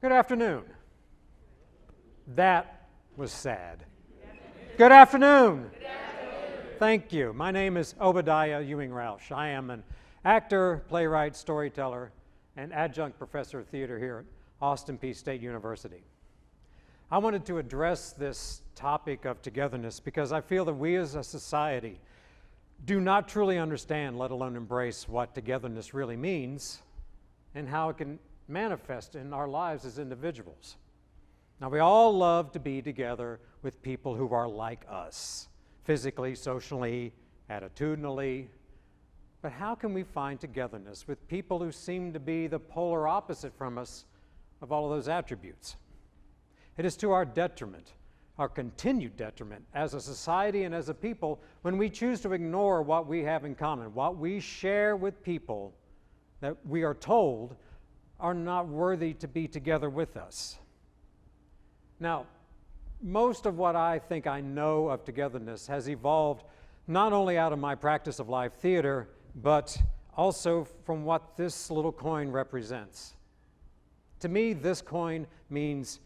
Good afternoon. That was sad. Good afternoon. Good afternoon. Thank you. My name is Obadiah Ewing-Roush. I am an actor, playwright, storyteller, and adjunct professor of theater here at Austin Peay State University. I wanted to address this topic of togetherness because I feel that we as a society do not truly understand, let alone embrace, what togetherness really means and how it can manifest in our lives as individuals. Now, we all love to be together with people who are like us, physically, socially, attitudinally, but how can we find togetherness with people who seem to be the polar opposite from us of all of those attributes? It is to our detriment, our continued detriment as a society and as a people, when we choose to ignore what we have in common, what we share with people that we are told are not worthy to be together with us. Now, most of what I think I know of togetherness has evolved not only out of my practice of live theater, but also from what this little coin represents. To me, this coin means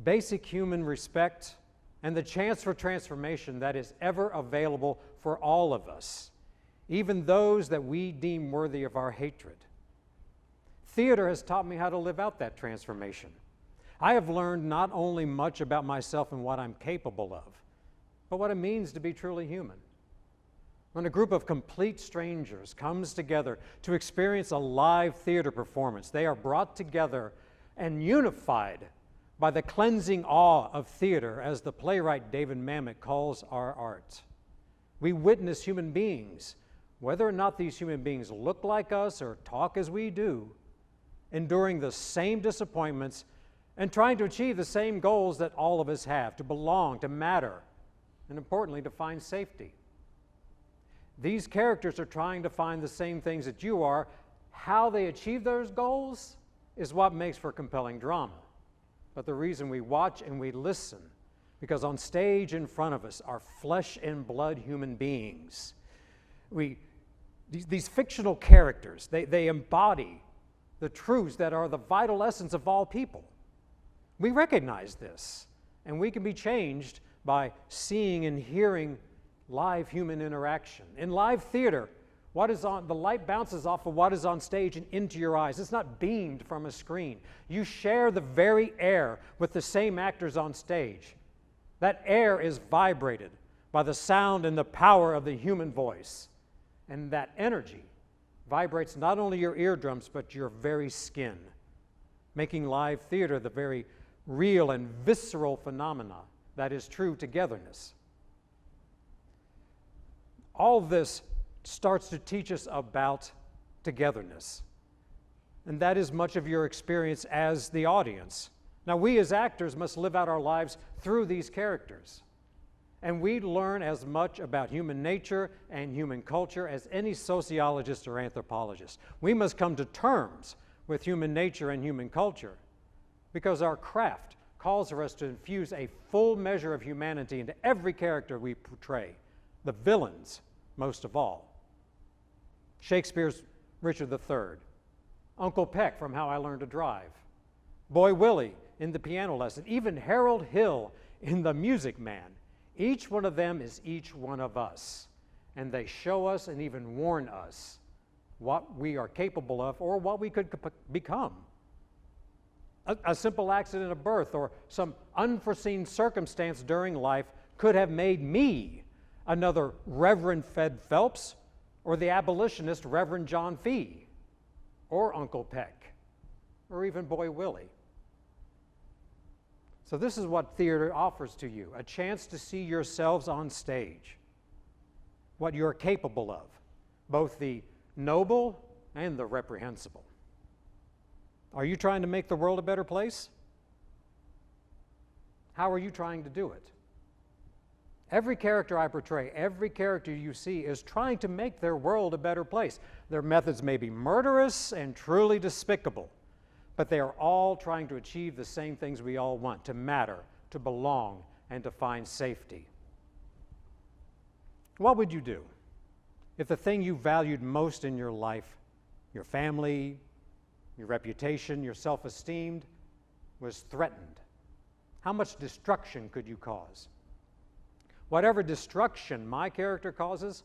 basic human respect and the chance for transformation that is ever available for all of us, even those that we deem worthy of our hatred. Theater has taught me how to live out that transformation. I have learned not only much about myself and what I'm capable of, but what it means to be truly human. When a group of complete strangers comes together to experience a live theater performance, they are brought together and unified by the cleansing awe of theater, as the playwright David Mamet calls our art. We witness human beings, whether or not these human beings look like us or talk as we do, enduring the same disappointments and trying to achieve the same goals that all of us have: to belong, to matter, and importantly, to find safety. These characters are trying to find the same things that you are. How they achieve those goals is what makes for compelling drama. But the reason we watch and we listen, because on stage in front of us are flesh and blood human beings. These fictional characters, they embody the truths that are the vital essence of all people. We recognize this, and we can be changed by seeing and hearing live human interaction. In live theater, the light bounces off of what is on stage and into your eyes. It's not beamed from a screen. You share the very air with the same actors on stage. That air is vibrated by the sound and the power of the human voice. And that energy vibrates not only your eardrums, but your very skin, making live theater the very real and visceral phenomena that is true togetherness. All this starts to teach us about togetherness, and that is much of your experience as the audience. Now, we as actors must live out our lives through these characters, and we learn as much about human nature and human culture as any sociologist or anthropologist. We must come to terms with human nature and human culture, because our craft calls for us to infuse a full measure of humanity into every character we portray, the villains most of all. Shakespeare's Richard III, Uncle Peck from How I Learned to Drive, Boy Willie in The Piano Lesson, even Harold Hill in The Music Man. Each one of them is each one of us, and they show us and even warn us what we are capable of or what we could become. A simple accident of birth or some unforeseen circumstance during life could have made me another Reverend Fed Phelps, or the abolitionist Reverend John Fee, or Uncle Peck, or even Boy Willie. So this is what theater offers to you: a chance to see yourselves on stage, what you're capable of, both the noble and the reprehensible. Are you trying to make the world a better place? How are you trying to do it? Every character I portray, every character you see is trying to make their world a better place. Their methods may be murderous and truly despicable, but they are all trying to achieve the same things we all want: to matter, to belong, and to find safety. What would you do if the thing you valued most in your life, your family, your reputation, your self-esteem, was threatened. How much destruction could you cause? Whatever destruction my character causes,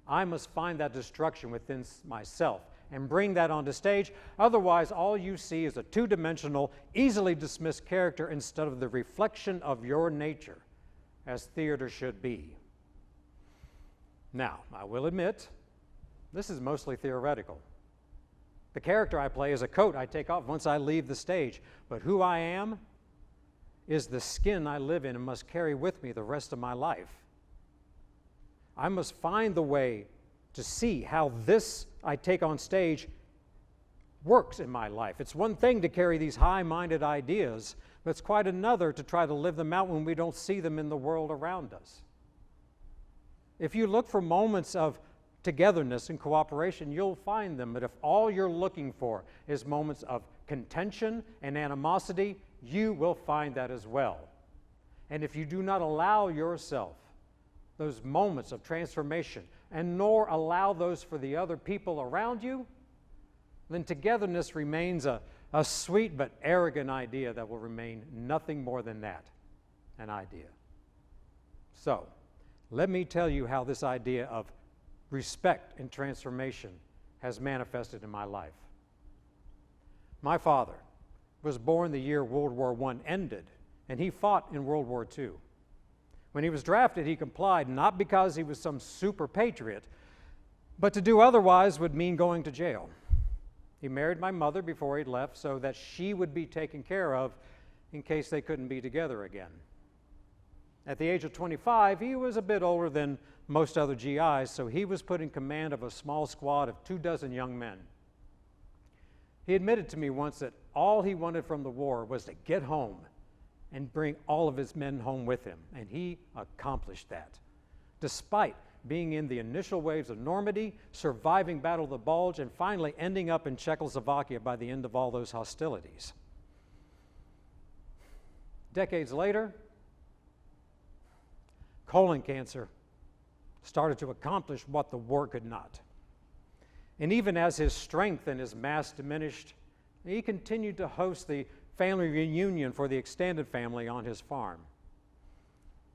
I must find that destruction within myself and bring that onto stage. Otherwise, all you see is a two-dimensional, easily dismissed character instead of the reflection of your nature, as theater should be. Now, I will admit, this is mostly theoretical. The character I play is a coat I take off once I leave the stage, but who I am is the skin I live in and must carry with me the rest of my life. I must find the way to see how this I take on stage works in my life. It's one thing to carry these high-minded ideas, but it's quite another to try to live them out when we don't see them in the world around us. If you look for moments of togetherness and cooperation, you'll find them. But if all you're looking for is moments of contention and animosity, you will find that as well. And if you do not allow yourself those moments of transformation and nor allow those for the other people around you, then togetherness remains a sweet but arrogant idea that will remain nothing more than that, an idea. So, let me tell you how this idea of respect and transformation has manifested in my life. My father was born the year World War I ended, and he fought in World War II. When he was drafted, he complied, not because he was some super patriot, but to do otherwise would mean going to jail. He married my mother before he left so that she would be taken care of in case they couldn't be together again. At the age of 25, he was a bit older than most other GIs, so he was put in command of a small squad of 24 young men. He admitted to me once that all he wanted from the war was to get home and bring all of his men home with him, and he accomplished that. Despite being in the initial waves of Normandy, surviving Battle of the Bulge, and finally ending up in Czechoslovakia by the end of all those hostilities. Decades later, colon cancer started to accomplish what the war could not. And even as his strength and his mass diminished, he continued to host the family reunion for the extended family on his farm.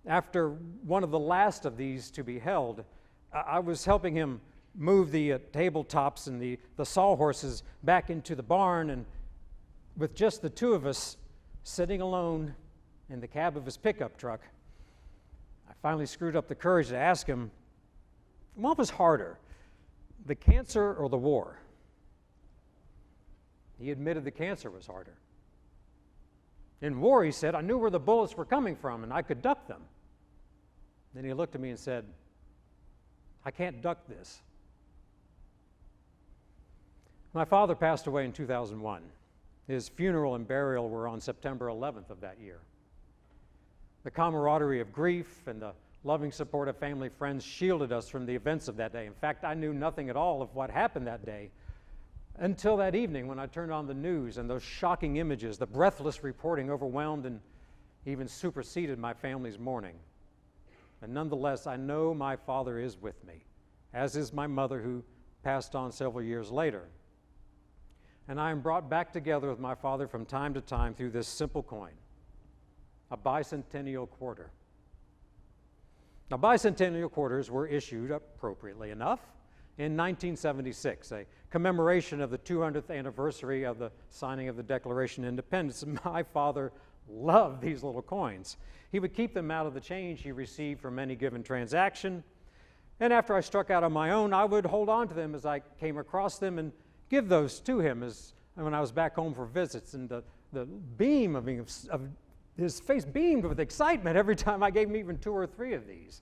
After one of the last of these to be held, I was helping him move the tabletops and the sawhorses back into the barn, and with just the two of us sitting alone in the cab of his pickup truck, I finally screwed up the courage to ask him, what was harder, the cancer or the war? He admitted the cancer was harder. In war, he said, I knew where the bullets were coming from and I could duck them. Then he looked at me and said, I can't duck this. My father passed away in 2001. His funeral and burial were on September 11th of that year. The camaraderie of grief and the loving support of family friends shielded us from the events of that day. In fact, I knew nothing at all of what happened that day until that evening when I turned on the news and those shocking images, the breathless reporting overwhelmed and even superseded my family's mourning. And nonetheless, I know my father is with me, as is my mother, who passed on several years later. And I am brought back together with my father from time to time through this simple coin, a bicentennial quarter. Now, bicentennial quarters were issued, appropriately enough, in 1976, a commemoration of the 200th anniversary of the signing of the Declaration of Independence. And my father loved these little coins. He would keep them out of the change he received from any given transaction. And after I struck out on my own, I would hold on to them as I came across them and give those to him when I was back home for visits. And the beam of his face beamed with excitement every time I gave him even 2 or 3 of these.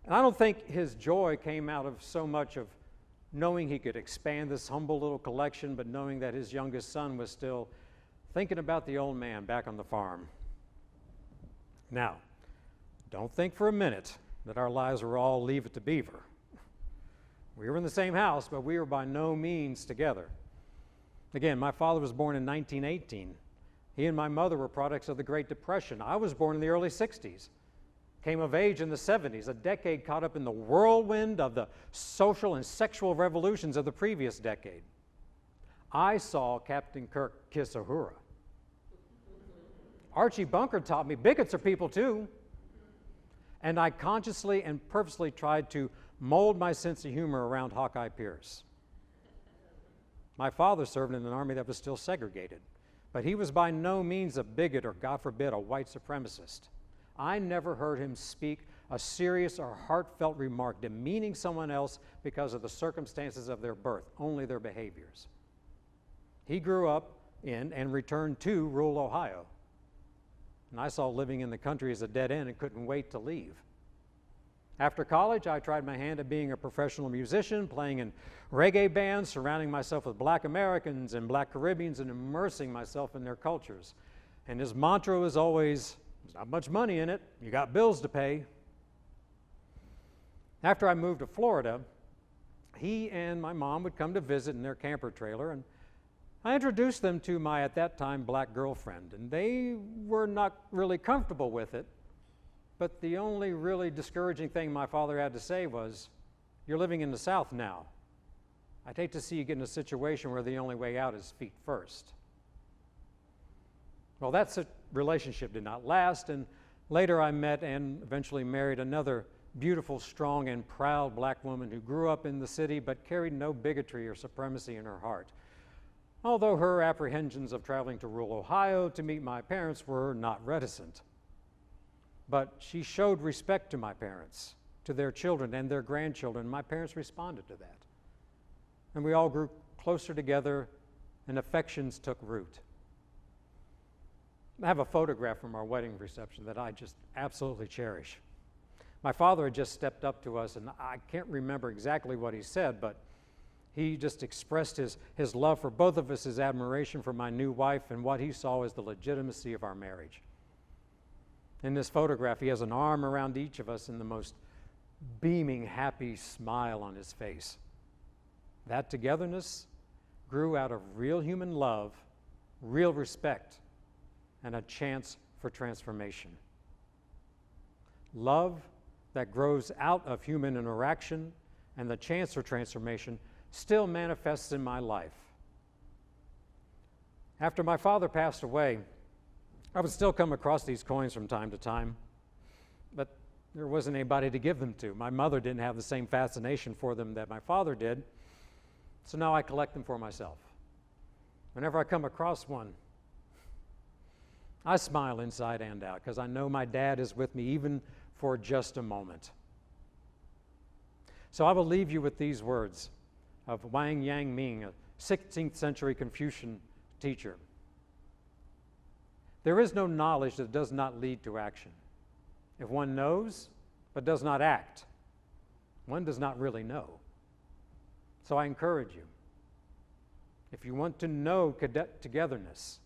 And I don't think his joy came out of so much of knowing he could expand this humble little collection, but knowing that his youngest son was still thinking about the old man back on the farm. Now, don't think for a minute that our lives were all Leave It to Beaver. We were in the same house, but we were by no means together. Again, my father was born in 1918. He and my mother were products of the Great Depression. I was born in the early 60s, came of age in the 70s, a decade caught up in the whirlwind of the social and sexual revolutions of the previous decade. I saw Captain Kirk kiss Uhura. Archie Bunker taught me bigots are people too. And I consciously and purposely tried to mold my sense of humor around Hawkeye Pierce. My father served in an army that was still segregated, but he was by no means a bigot or, God forbid, a white supremacist. I never heard him speak a serious or heartfelt remark demeaning someone else because of the circumstances of their birth, only their behaviors. He grew up in and returned to rural Ohio. And I saw living in the country as a dead end and couldn't wait to leave. After college, I tried my hand at being a professional musician, playing in reggae bands, surrounding myself with Black Americans and Black Caribbeans, and immersing myself in their cultures. And his mantra was always, "There's not much money in it, you got bills to pay." After I moved to Florida, he and my mom would come to visit in their camper trailer, and I introduced them to my, at that time, Black girlfriend, and they were not really comfortable with it. But the only really discouraging thing my father had to say was, "You're living in the South now. I'd hate to see you get in a situation where the only way out is feet first." Well, that relationship did not last, and later I met and eventually married another beautiful, strong, and proud Black woman who grew up in the city but carried no bigotry or supremacy in her heart. Although her apprehensions of traveling to rural Ohio to meet my parents were not reticent. But she showed respect to my parents, to their children and their grandchildren. My parents responded to that. And we all grew closer together and affections took root. I have a photograph from our wedding reception that I just absolutely cherish. My father had just stepped up to us, and I can't remember exactly what he said, but he just expressed his love for both of us, his admiration for my new wife, and what he saw as the legitimacy of our marriage. In this photograph, he has an arm around each of us and the most beaming, happy smile on his face. That togetherness grew out of real human love, real respect, and a chance for transformation. Love that grows out of human interaction and the chance for transformation still manifests in my life. After my father passed away, I would still come across these coins from time to time, but there wasn't anybody to give them to. My mother didn't have the same fascination for them that my father did, so now I collect them for myself. Whenever I come across one, I smile inside and out because I know my dad is with me even for just a moment. So I will leave you with these words of Wang Yang-ming, a 16th century Confucian teacher. There is no knowledge that does not lead to action. If one knows but does not act, one does not really know. So I encourage you, if you want to know togetherness,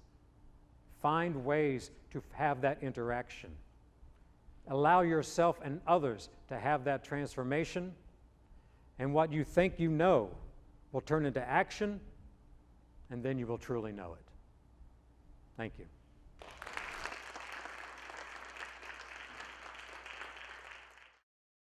find ways to have that interaction. Allow yourself and others to have that transformation, and what you think you know will turn into action, and then you will truly know it. Thank you.